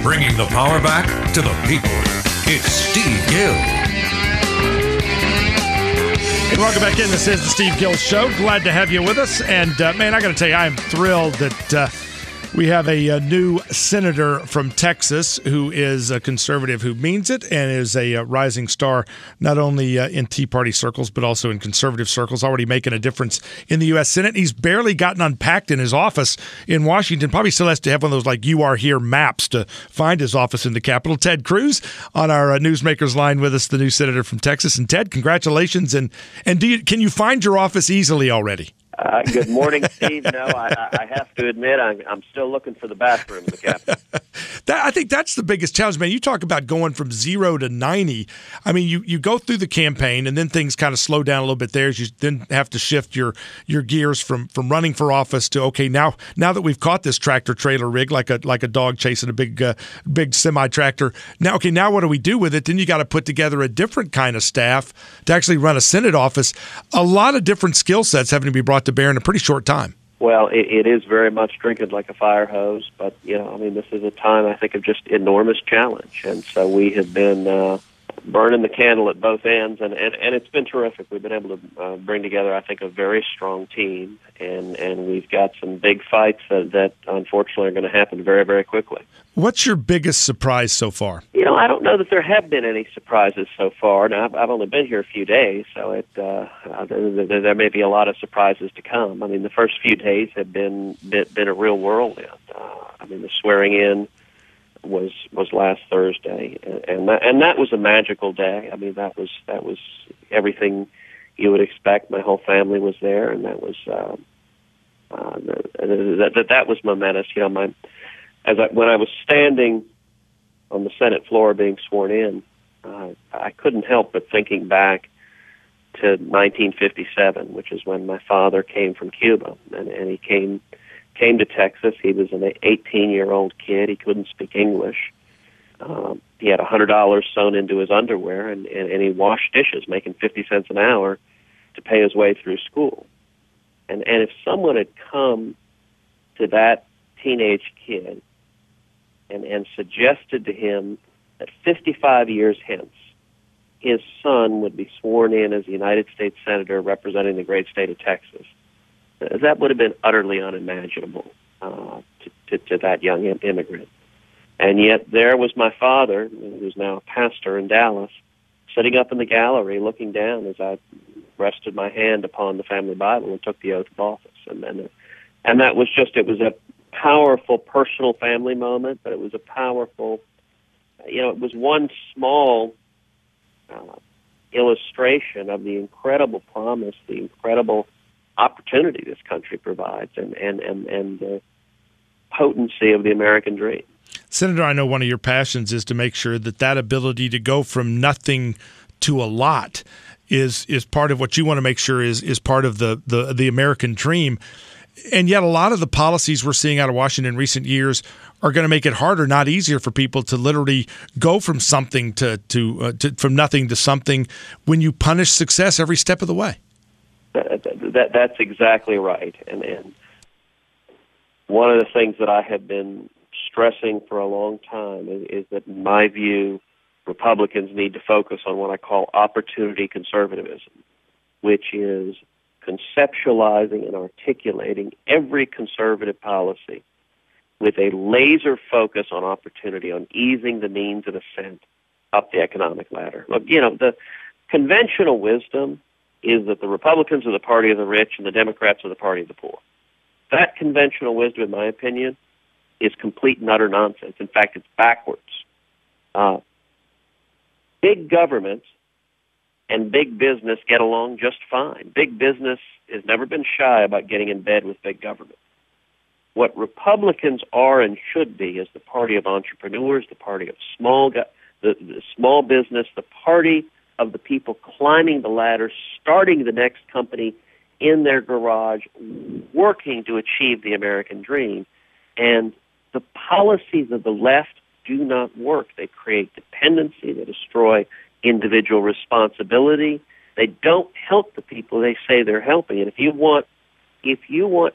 bringing the power back to the people. It's Steve Gill. Hey, welcome back in. This is the Steve Gill Show. Glad to have you with us. And, man, I got to tell you, I am thrilled that we have a new senator from Texas who is a conservative who means it and is a rising star, not only in Tea Party circles, but also in conservative circles, already making a difference in the U.S. Senate. He's barely gotten unpacked in his office in Washington. Probably still has to have one of those, like, You Are Here maps to find his office in the Capitol. Ted Cruz on our Newsmakers line with us, the new senator from Texas. And, Ted, congratulations. And can you find your office easily already? Good morning, Steve. No, I have to admit I'm still looking for the bathroom in the Capitol. I think that's the biggest challenge, man. You talk about going from 0 to 90. I mean, you go through the campaign, and then things kind of slow down a little bit there. You then have to shift your gears from running for office to, okay, now that we've caught this tractor trailer rig like a dog chasing a big semi tractor. Now what do we do with it? Then you got to put together a different kind of staff to actually run a Senate office. A lot of different skill sets having to be brought to bear in a pretty short time. Well, it is very much drinking like a fire hose, but, this is a time, I think, of just enormous challenge. And so we have been burning the candle at both ends, and it's been terrific. We've been able to bring together, I think, a very strong team, and we've got some big fights that unfortunately are going to happen very, very quickly. What's your biggest surprise so far? I don't know that there have been any surprises so far. Now, I've only been here a few days, so there may be a lot of surprises to come. I mean, the first few days have been a real whirlwind. The swearing in was last Thursday, and that was a magical day. I mean, that was everything you would expect. My whole family was there, and that was that was momentous. When I was standing on the Senate floor being sworn in, I couldn't help but thinking back to 1957, which is when my father came from Cuba, and he came to Texas. He was an 18-year-old kid. He couldn't speak English. He had $100 sewn into his underwear, and he washed dishes, making 50 cents an hour to pay his way through school. And if someone had come to that teenage kid and suggested to him that 55 years hence, his son would be sworn in as a United States Senator representing the great state of Texas, that would have been utterly unimaginable to that young immigrant. And yet there was my father, who's now a pastor in Dallas, sitting up in the gallery looking down as I rested my hand upon the family Bible and took the oath of office. And that was it was a powerful personal family moment, but it was a powerful, it was one small illustration of the incredible promise, the incredible opportunity this country provides, and the potency of the American dream. Senator, I know one of your passions is to make sure that ability to go from nothing to a lot is part of what you want to make sure is part of the American dream. And yet a lot of the policies we're seeing out of Washington in recent years are going to make it harder, not easier, for people to literally go from something to from nothing to something when you punish success every step of the way. That's exactly right. And one of the things that I have been stressing for a long time is that, in my view, Republicans need to focus on what I call opportunity conservatism, which is conceptualizing and articulating every conservative policy with a laser focus on opportunity, on easing the means of ascent up the economic ladder. Look, the conventional wisdom is that the Republicans are the party of the rich and the Democrats are the party of the poor. That conventional wisdom, in my opinion, is complete and utter nonsense. In fact, it's backwards. Big government and big business get along just fine. Big business has never been shy about getting in bed with big government. What Republicans are and should be is the party of entrepreneurs, the party of the small business, the party of the people climbing the ladder, starting the next company in their garage, working to achieve the American dream. And the policies of the left do not work. They create dependency. They destroy individual responsibility. They don't help the people they say they're helping. And if you want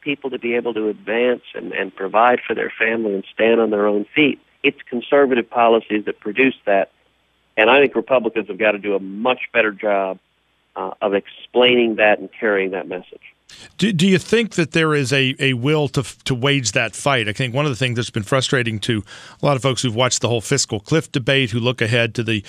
people to be able to advance and provide for their family and stand on their own feet, It's conservative policies that produce that. And I think Republicans have got to do a much better job of explaining that and carrying that message. Do you think that there is a will to wage that fight? I think one of the things that's been frustrating to a lot of folks who've watched the whole fiscal cliff debate, who look ahead to the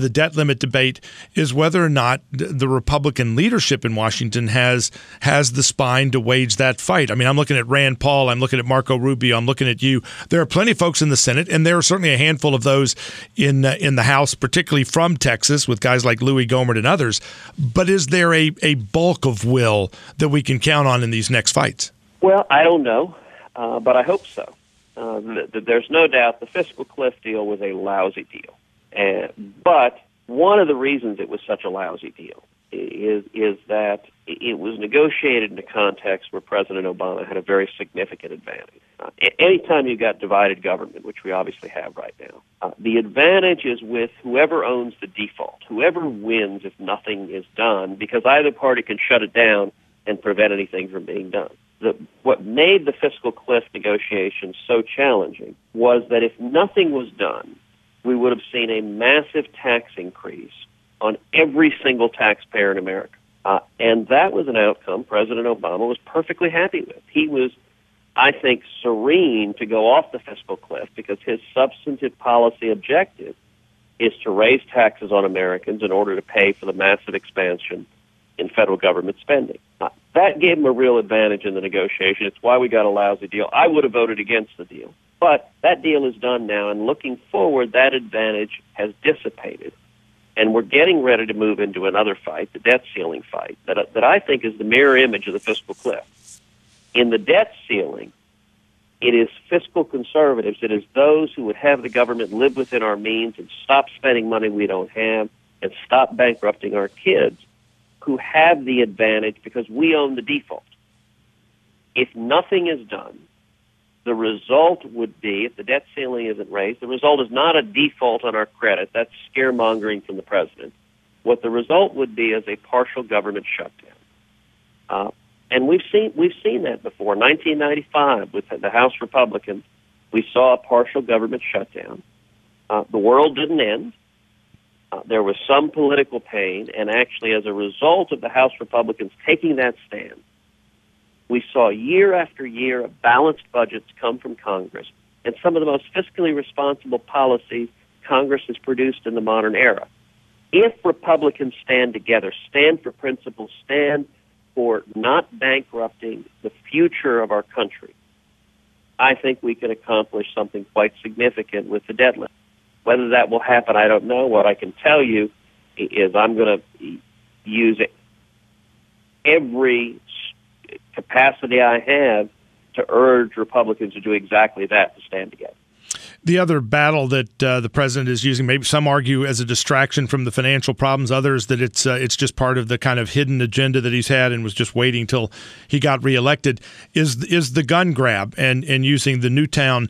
debt limit debate, is whether or not the Republican leadership in Washington has the spine to wage that fight. I mean, I'm looking at Rand Paul, I'm looking at Marco Rubio, I'm looking at you. There are plenty of folks in the Senate, and there are certainly a handful of those in the House, particularly from Texas, with guys like Louis Gohmert and others. But is there a bulk of will that we can count on in these next fights? Well, I don't know, but I hope so. There's no doubt the fiscal cliff deal was a lousy deal. But one of the reasons it was such a lousy deal is that it was negotiated in a context where President Obama had a very significant advantage. Anytime you've got divided government, which we obviously have right now, the advantage is with whoever owns the default, whoever wins if nothing is done, because either party can shut it down and prevent anything from being done. What made the fiscal cliff negotiations so challenging was that if nothing was done, we would have seen a massive tax increase on every single taxpayer in America. And that was an outcome President Obama was perfectly happy with. He was, I think, serene to go off the fiscal cliff because his substantive policy objective is to raise taxes on Americans in order to pay for the massive expansion in federal government spending. That gave him a real advantage in the negotiation. It's why we got a lousy deal. I would have voted against the deal. But that deal is done now, and looking forward, that advantage has dissipated. And we're getting ready to move into another fight, the debt ceiling fight, that I think is the mirror image of the fiscal cliff. In the debt ceiling, it is fiscal conservatives, it is those who would have the government live within our means and stop spending money we don't have and stop bankrupting our kids, who have the advantage because we own the default. If nothing is done, the result would be, if the debt ceiling isn't raised, the result is not a default on our credit. That's scaremongering from the president. What the result would be is a partial government shutdown. And we've seen that before. In 1995, with the House Republicans, we saw a partial government shutdown. The world didn't end. There was some political pain, and actually as a result of the House Republicans taking that stand, we saw year after year of balanced budgets come from Congress, and some of the most fiscally responsible policies Congress has produced in the modern era. If Republicans stand together, stand for principles, stand for not bankrupting the future of our country, I think we can accomplish something quite significant with the debt limit. Whether that will happen, I don't know. What I can tell you is I'm going to use every capacity I have to urge Republicans to do exactly that, to stand together. The other battle that the president is using, maybe some argue as a distraction from the financial problems, others that it's just part of the kind of hidden agenda that he's had and was just waiting till he got reelected, is the gun grab and using the Newtown,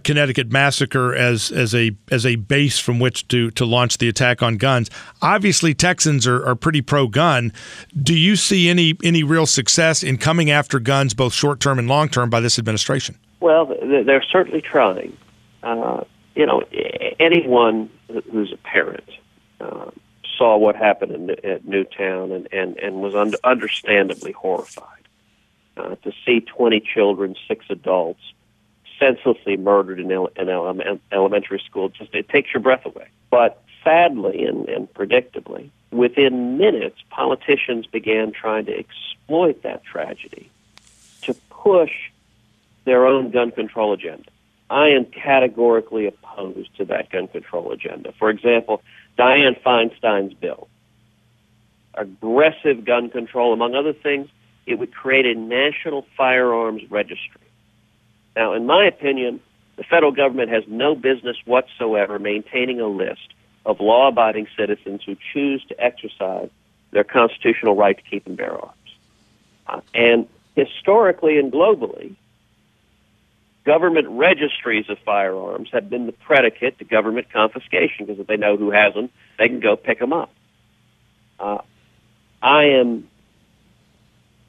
Connecticut massacre as a base from which to launch the attack on guns. Obviously, Texans are pretty pro-gun. Do you see any real success in coming after guns, both short-term and long-term, by this administration? Well, they're certainly trying. Anyone who's a parent saw what happened at Newtown and was understandably horrified to see 20 children, 6 adults, senselessly murdered in elementary school. It takes your breath away. But sadly and predictably, within minutes, politicians began trying to exploit that tragedy to push their own gun control agenda. I am categorically opposed to that gun control agenda. For example, Dianne Feinstein's bill, aggressive gun control, among other things, it would create a national firearms registry. Now, in my opinion, the federal government has no business whatsoever maintaining a list of law-abiding citizens who choose to exercise their constitutional right to keep and bear arms. And historically and globally, government registries of firearms have been the predicate to government confiscation, because if they know who has them, they can go pick them up. I am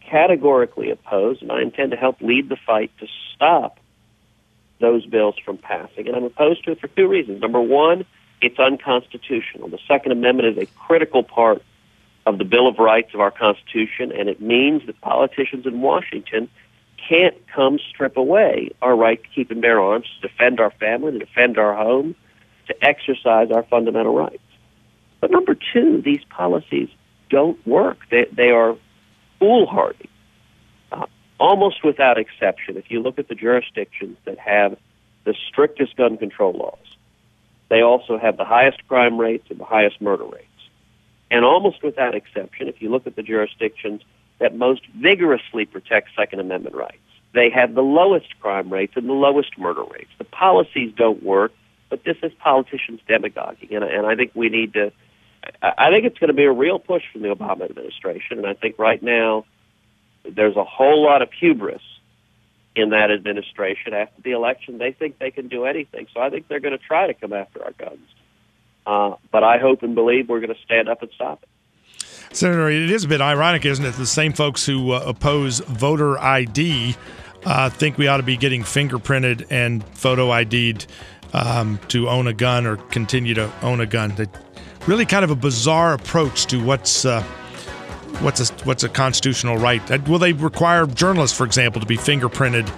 categorically opposed, and I intend to help lead the fight to stop those bills from passing. And I'm opposed to it for two reasons. Number one, it's unconstitutional. The Second Amendment is a critical part of the Bill of Rights of our Constitution, and it means that politicians in Washington can't come strip away our right to keep and bear arms, to defend our family, to defend our home, to exercise our fundamental rights. But number two, these policies don't work. They are foolhardy. Almost without exception, if you look at the jurisdictions that have the strictest gun control laws, they also have the highest crime rates and the highest murder rates. And almost without exception, if you look at the jurisdictions that most vigorously protect Second Amendment rights, they have the lowest crime rates and the lowest murder rates. The policies don't work, but this is politicians' demagoguing. And I think we need to, I think it's going to be a real push from the Obama administration. And I think right now there's a whole lot of hubris in that administration. After the election, they think they can do anything. So I think they're going to try to come after our guns. But I hope and believe we're going to stand up and stop it. Senator, it is a bit ironic, isn't it? The same folks who oppose voter ID think we ought to be getting fingerprinted and photo ID'd to own a gun or continue to own a gun. Really kind of a bizarre approach to what's a constitutional right. Will they require journalists, for example, to be fingerprinted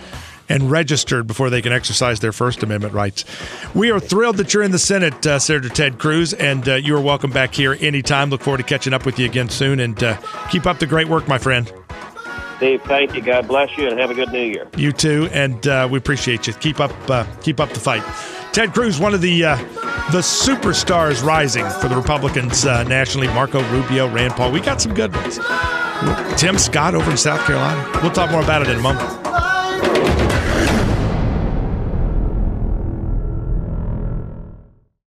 and registered before they can exercise their First Amendment rights? We are thrilled that you're in the Senate, Senator Ted Cruz, and you are welcome back here anytime. Look forward to catching up with you again soon, and keep up the great work, my friend. Steve, thank you. God bless you, and have a good New Year. You too, and we appreciate you. Keep up the fight. Ted Cruz, one of the superstars rising for the Republicans nationally. Marco Rubio, Rand Paul. We got some good ones. Tim Scott over in South Carolina. We'll talk more about it in a moment.